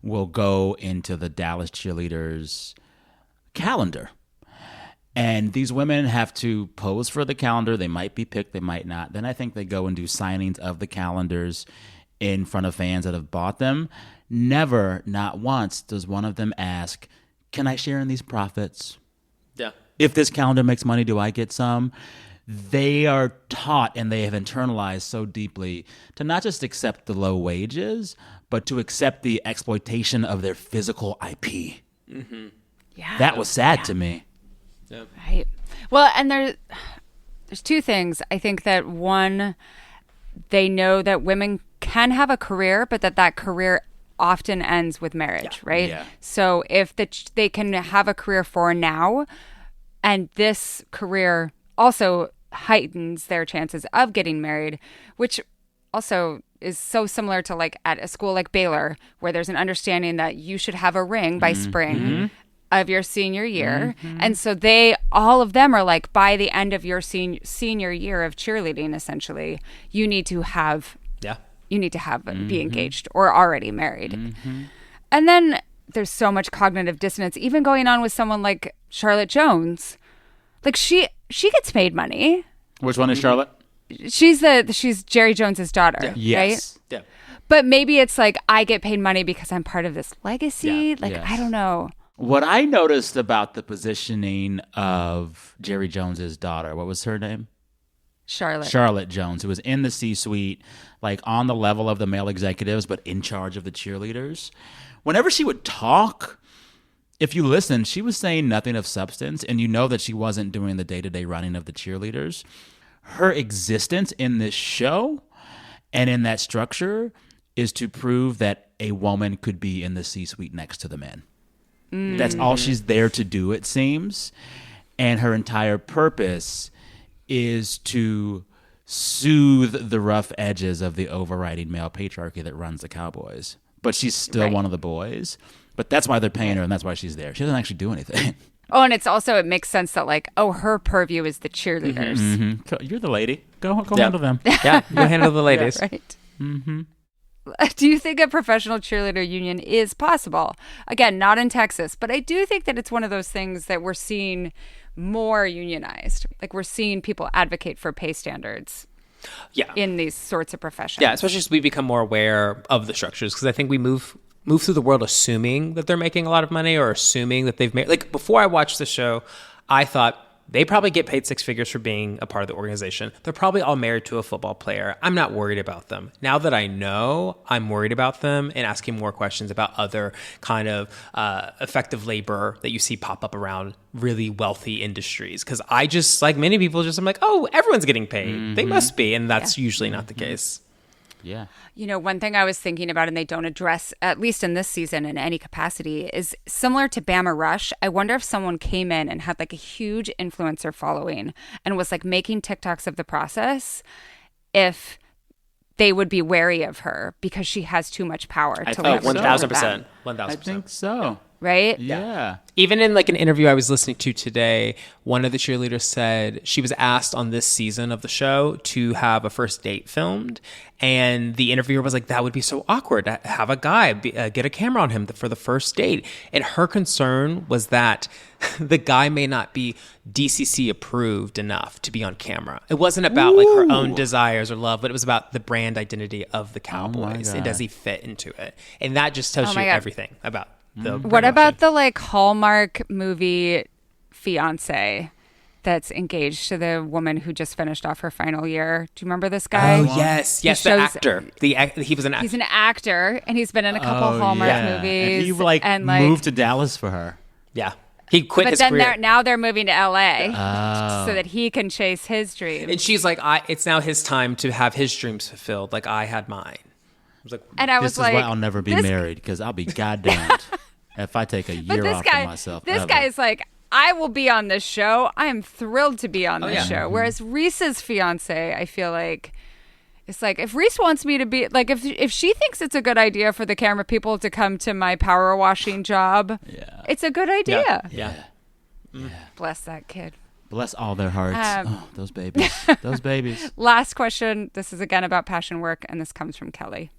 will go into the Dallas Cheerleaders calendar. And these women have to pose for the calendar. They might be picked, they might not. Then I think they go and do signings of the calendars in front of fans that have bought them. Never, not once, does one of them ask, can I share in these profits? Yeah. If this calendar makes money, do I get some? They are taught, and they have internalized so deeply, to not just accept the low wages, but to accept the exploitation of their physical IP. Mm-hmm. Yeah. That was sad to me. Yep. Right. Well, and there's two things. I think that one, they know that women can have a career, but that career often ends with marriage, right? Yeah. So if they can have a career for now, and this career also heightens their chances of getting married, which also is so similar to like at a school like Baylor, where there's an understanding that you should have a ring by spring of your senior year. And so all of them are like, by the end of your senior year of cheerleading, essentially, you need to have be engaged or already married. And then there's so much cognitive dissonance, even going on with someone like Charlotte Jones, Like she gets paid money. Which one is Charlotte? She's Jerry Jones's daughter, Yes. right? Yeah. But maybe it's like I get paid money because I'm part of this legacy. Yeah. Like Yes. I don't know. What I noticed about the positioning of Jerry Jones's daughter, what was her name? Charlotte Jones, who was in the C-suite, like on the level of the male executives, but in charge of the cheerleaders. Whenever she would talk, if you listen, she was saying nothing of substance, and you know that she wasn't doing the day-to-day running of the cheerleaders. Her existence in this show and in that structure is to prove that a woman could be in the C-suite next to the men. That's all she's there to do, it seems. And her entire purpose is to soothe the rough edges of the overriding male patriarchy that runs the Cowboys. But she's still one of the boys. But that's why they're paying her, and that's why she's there. She doesn't actually do anything. Oh, and it makes sense that like, her purview is the cheerleaders. Mm-hmm. You're the lady. Go handle them. Yeah, go handle the ladies. Right. Mm-hmm. Do you think a professional cheerleader union is possible? Again, not in Texas, but I do think that it's one of those things that we're seeing more unionized. Like we're seeing people advocate for pay standards. Yeah. In these sorts of professions. Yeah, especially as we become more aware of the structures, because I think we move through the world assuming that they're making a lot of money or assuming that they've made, like before I watched the show, I thought they probably get paid six figures for being a part of the organization. They're probably all married to a football player. I'm not worried about them. Now that I know, I'm worried about them and asking more questions about other kind of effective labor that you see pop up around really wealthy industries. Because I just, like many people, I'm like, oh, everyone's getting paid. They must be. And that's usually not the case. Yeah. You know, one thing I was thinking about and they don't address, at least in this season in any capacity, is similar to Bama Rush. I wonder if someone came in and had like a huge influencer following and was like making TikToks of the process, if they would be wary of her because she has too much power to leverage over them. 1,000%. 1,000%. I think so. Right? Yeah. Even in like an interview I was listening to today, one of the cheerleaders said she was asked on this season of the show to have a first date filmed. And the interviewer was like, that would be so awkward to have a guy get a camera on him for the first date. And her concern was that the guy may not be DCC approved enough to be on camera. It wasn't about like her own desires or love, but it was about the brand identity of the Cowboys. And does he fit into it? And that just tells you everything about the What about the like Hallmark movie fiance that's engaged to the woman who just finished off her final year? Do you remember this guy? Oh, yes. Yes, the actor. He was an actor. He's an actor, and he's been in a couple Hallmark movies. And he moved to Dallas for her. Yeah. He quit his career. But then they're moving to L.A. so that he can chase his dreams. And she's like, it's now his time to have his dreams fulfilled like I had mine. I was like, this is why I'll never be married, because I'll be goddamned if I take a year off for myself. This guy is like, I will be on this show. I am thrilled to be on this show. Whereas Reese's fiance, I feel like, it's like, if Reese wants me to be, like, if she thinks it's a good idea for the camera people to come to my power washing job, it's a good idea. Yeah. Bless that kid. Bless all their hearts. Those babies. Those babies. Last question. This is again about passion work, and this comes from Kelly.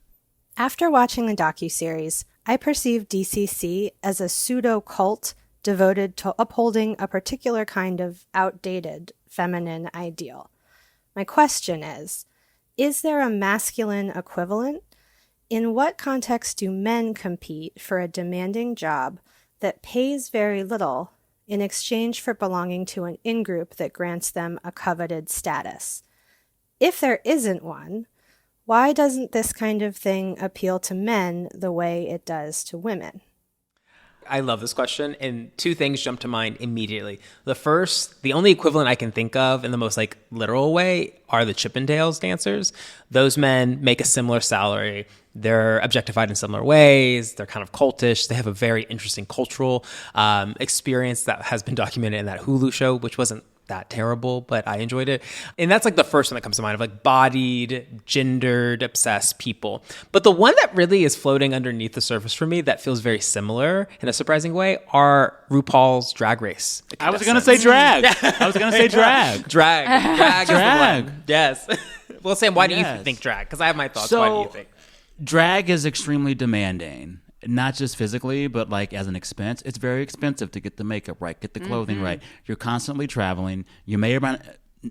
After watching the docuseries, I perceive DCC as a pseudo-cult devoted to upholding a particular kind of outdated feminine ideal. My question is there a masculine equivalent? In what context do men compete for a demanding job that pays very little in exchange for belonging to an in-group that grants them a coveted status? If there isn't one, why doesn't this kind of thing appeal to men the way it does to women? I love this question, and two things jump to mind immediately. The first, the only equivalent I can think of in the most like literal way are the Chippendales dancers. Those men make a similar salary. They're objectified in similar ways. They're kind of cultish. They have a very interesting cultural experience that has been documented in that Hulu show, which wasn't that terrible, but I enjoyed it. And that's like the first one that comes to mind of like bodied, gendered, obsessed people. But the one that really is floating underneath the surface for me that feels very similar in a surprising way are RuPaul's Drag Race. I was going to say drag. I was going to say drag. Drag. Drag. Yes. Well, Sam, why do you think drag? Because I have my thoughts. Why do you think? Drag is extremely demanding. not just physically, but like as an expense. It's very expensive to get the makeup right, get the clothing right. You're constantly traveling. You may or may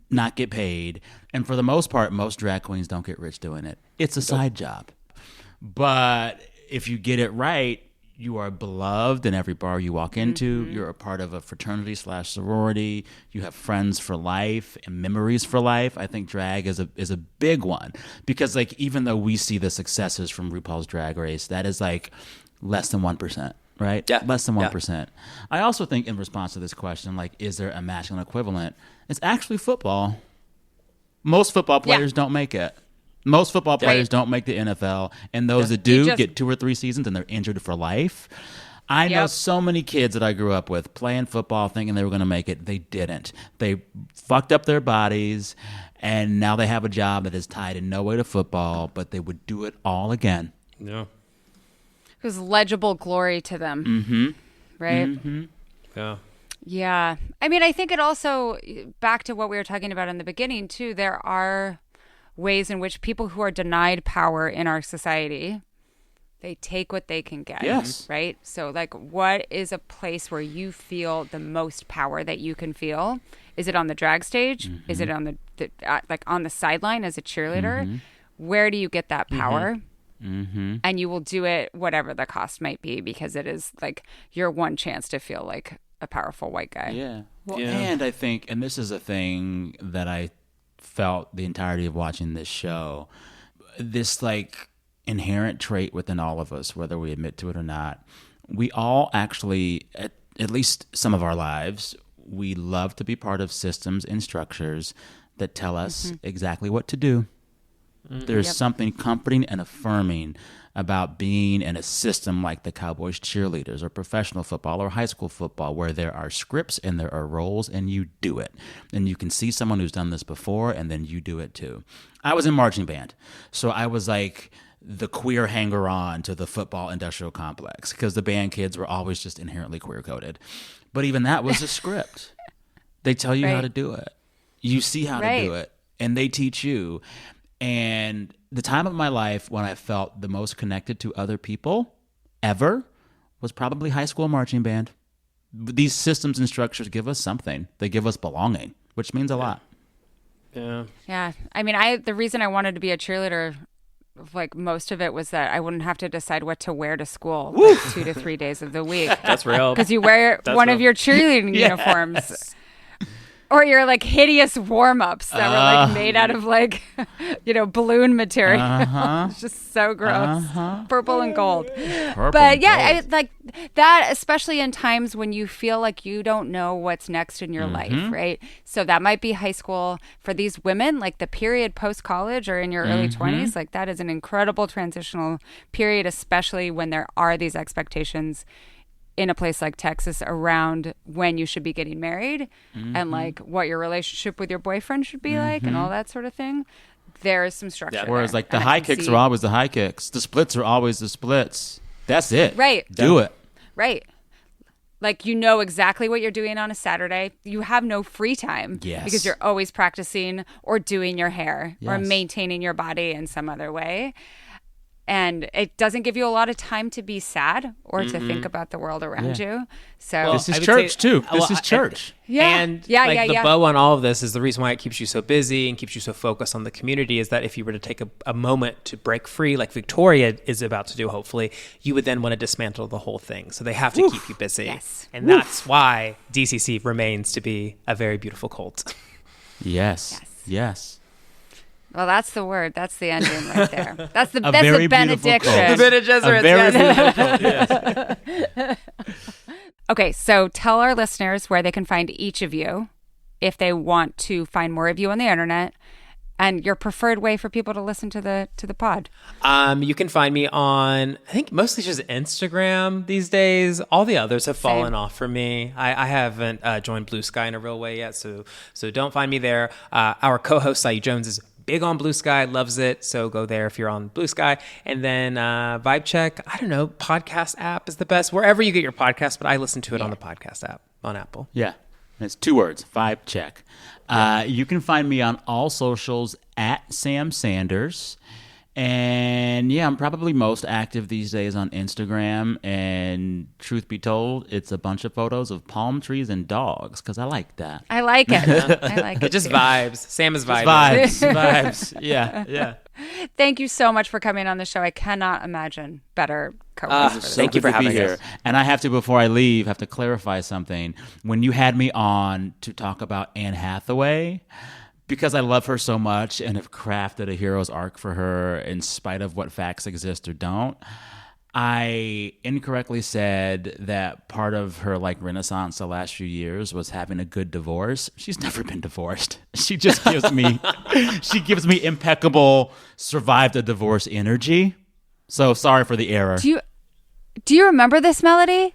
not get paid. And for the most part, most drag queens don't get rich doing it. It's a side job. But if you get it right, you are beloved in every bar you walk into. You're a part of a fraternity/sorority. You have friends for life and memories for life. I think drag is a big one because, like, even though we see the successes from RuPaul's Drag Race, that is like less than 1%, right? Yeah. Less than 1%. I also think, in response to this question, like, is there a masculine equivalent? It's actually football. Most football players don't make it. Most football players don't make the NFL, and those that do get 2 or 3 seasons, and they're injured for life. I know so many kids that I grew up with playing football thinking they were going to make it. They didn't. They fucked up their bodies, and now they have a job that is tied in no way to football, but they would do it all again. Yeah. It was legible glory to them. Right? Yeah. Yeah. I mean, I think it also, back to what we were talking about in the beginning, too, there are ways in which people who are denied power in our society, they take what they can get. Yes. Right? So, like, what is a place where you feel the most power that you can feel? Is it on the drag stage? Is it on the like on the sideline as a cheerleader? Where do you get that power? And you will do it whatever the cost might be, because it is like your one chance to feel like a powerful white guy. Yeah. Well, and I think, and this is a thing that I felt the entirety of watching this show, this like inherent trait within all of us, whether we admit to it or not, we all actually, at least some of our lives, we love to be part of systems and structures that tell us exactly what to do. There's something comforting and affirming about being in a system like the Cowboys Cheerleaders or professional football or high school football, where there are scripts and there are roles and you do it. And you can see someone who's done this before and then you do it too. I was in marching band, so I was like the queer hanger-on to the football industrial complex because the band kids were always just inherently queer-coded. But even that was a script. They tell you how to do it. You see how to do it, and they teach you. And the time of my life when I felt the most connected to other people ever was probably high school marching band. These systems and structures give us something. They give us belonging, which means a lot. Yeah. Yeah. I mean, the reason I wanted to be a cheerleader, like most of it was that I wouldn't have to decide what to wear to school like 2 to 3 days of the week. That's real. Because you wear one of your cheerleading uniforms. Or your like hideous warm-ups that were like made out of like, balloon material. It's just so gross. Purple and gold. But yeah, like that, especially in times when you feel like you don't know what's next in your life, right? So that might be high school. For these women, like the period post-college or in your early 20s, like that is an incredible transitional period, especially when there are these expectations in a place like Texas around when you should be getting married and like what your relationship with your boyfriend should be like and all that sort of thing. There is some structure. Whereas there. like the high kicks are always the high kicks. The splits are always the splits. That's it. Right. Do it. Right. Like you know exactly what you're doing on a Saturday. You have no free time because you're always practicing or doing your hair or maintaining your body in some other way. And it doesn't give you a lot of time to be sad or to think about the world around you. So this is church too. This is church. And the bow on all of this is the reason why it keeps you so busy and keeps you so focused on the community is that if you were to take a moment to break free, like Victoria is about to do, hopefully, you would then want to dismantle the whole thing. So they have to keep you busy. Yes. And that's why DCC remains to be a very beautiful cult. Yes. Well, that's the word. That's the ending right there. That's the The benediction. Bene Gesserit. Yes. Okay, so tell our listeners where they can find each of you if they want to find more of you on the internet and your preferred way for people to listen to the pod. You can find me on, I think, mostly just Instagram these days. All the others have fallen off for me. I haven't joined Blue Sky in a real way yet, so don't find me there. Our co-host, Sayu Jones, is big on Blue Sky, loves it. So go there if you're on Blue Sky. And then Vibe Check, I don't know, podcast app is the best. Wherever you get your podcast, but I listen to it on the podcast app on Apple. Yeah. It's 2 words, Vibe Check. You can find me on all socials at Sam Sanders. And yeah, I'm probably most active these days on Instagram. And truth be told, it's a bunch of photos of palm trees and dogs because I like that. I like it. I like it. Just too. vibes. Sam is vibing. Vibes. Yeah. Thank you so much for coming on the show. I cannot imagine better co-hosts for this. Thank you for Good to be having here. us. And I have to, before I leave, have to clarify something. When you had me on to talk about Anne Hathaway, because I love her so much and have crafted a hero's arc for her in spite of what facts exist or don't, I incorrectly said that part of her renaissance the last few years was having a good divorce. She's never been divorced. She just gives me impeccable survived a divorce energy. So sorry for the error. Do you remember this, Melody?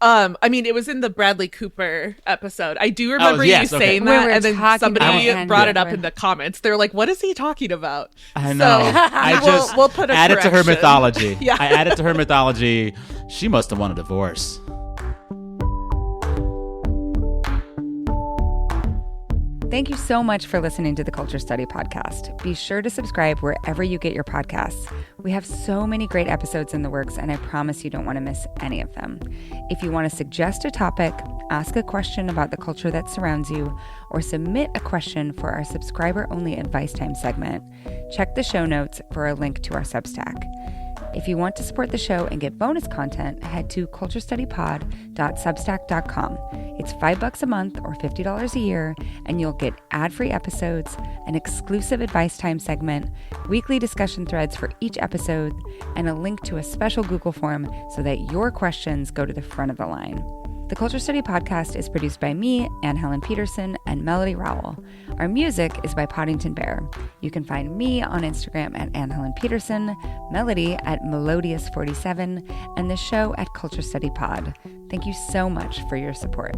I mean, it was in the Bradley Cooper episode. I do remember you saying When that, we were and then talking somebody about brought it Anne up in the comments. They were like, "What is he talking about?" I know. So, I just we'll put a added to her correction. mythology. Yeah. I added to her mythology. She must have won a divorce. Thank you so much for listening to the Culture Study Podcast. Be sure to subscribe wherever you get your podcasts. We have so many great episodes in the works, and I promise you don't want to miss any of them. If you want to suggest a topic, ask a question about the culture that surrounds you, or submit a question for our subscriber-only advice time segment, check the show notes for a link to our Substack. If you want to support the show and get bonus content, head to culturestudypod.substack.com. It's $5 a month or $50 a year, and you'll get ad-free episodes, an exclusive advice time segment, weekly discussion threads for each episode, and a link to a special Google form so that your questions go to the front of the line. The Culture Study Podcast is produced by me, Anne Helen Peterson, and Melody Rowell. Our music is by Poddington Bear. You can find me on Instagram at Anne Helen Peterson, Melody at Melodious47, and the show at Culture Study Pod. Thank you so much for your support.